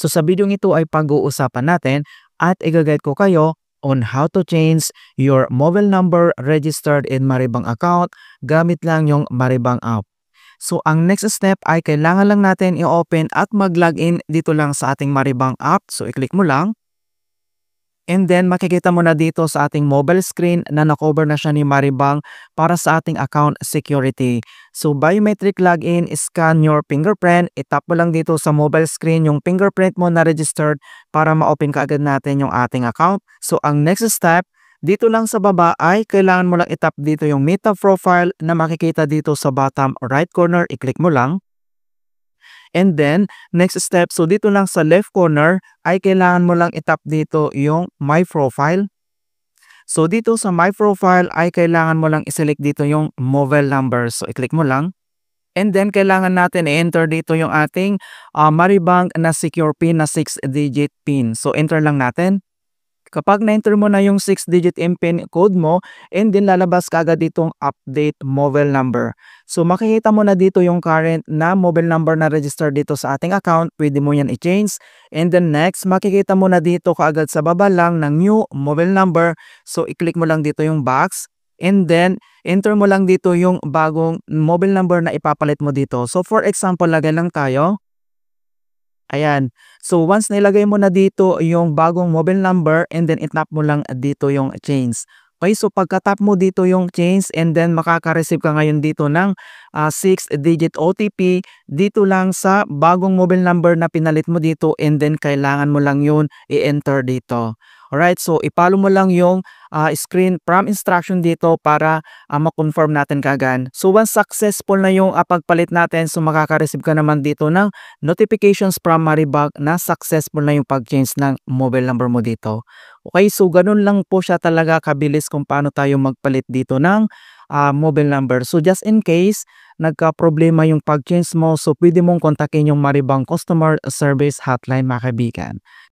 So sa video ito ay pag-uusapan natin at i-guide ko kayo on how to change your mobile number registered in Maribang account gamit lang yung Maribang app. So ang next step ay kailangan lang natin i-open at mag-login dito lang sa ating Maribang app. So i-click mo lang. And then makikita mo na dito sa ating mobile screen na nakover na siya ni Maribang para sa ating account security. So biometric login, scan your fingerprint. Itap mo lang dito sa mobile screen yung fingerprint mo na registered para ma-open kaagad natin yung ating account. So ang next step, dito lang sa baba ay kailangan mo lang itap dito yung Meta Profile na makikita dito sa bottom right corner. I-click mo lang. And then, next step, so dito lang sa left corner ay kailangan mo lang itap dito yung My Profile. So dito sa My Profile ay kailangan mo lang iselect dito yung mobile number. So i-click mo lang. And then, kailangan natin i-enter dito yung ating Maribang na secure PIN na 6-digit PIN. So enter lang natin. Kapag na-enter mo na yung 6-digit MPIN code mo, and then lalabas kaagad ditong update mobile number. So makikita mo na dito yung current na mobile number na registered dito sa ating account. Pwede mo yan i-change. And then next, makikita mo na dito kaagad sa baba lang ng new mobile number. So i-click mo lang dito yung box. And then, enter mo lang dito yung bagong mobile number na ipapalit mo dito. So for example, lagay lang tayo. Ayan. So once nilagay mo na dito yung bagong mobile number and then itap mo lang dito yung change. Okay, so pagka-tap mo dito yung change and then makaka-receive ka ngayon dito ng 6-digit OTP dito lang sa bagong mobile number na pinalit mo dito and then kailangan mo lang yun i-enter dito. Alright, so ipalo mo lang yung screen prompt instruction dito para ma-confirm natin kagad. So once successful na yung pagpalit natin, so makaka-receive ka naman dito ng notifications from Maribag na successful na yung pag-change ng mobile number mo dito. Okay, so ganun lang po siya talaga kabilis kung paano tayo magpalit dito ng mobile number. So just in case nagka-problema yung pag-change mo, so pwede mong kontakin yung Maribang Customer Service Hotline mga kaibigan.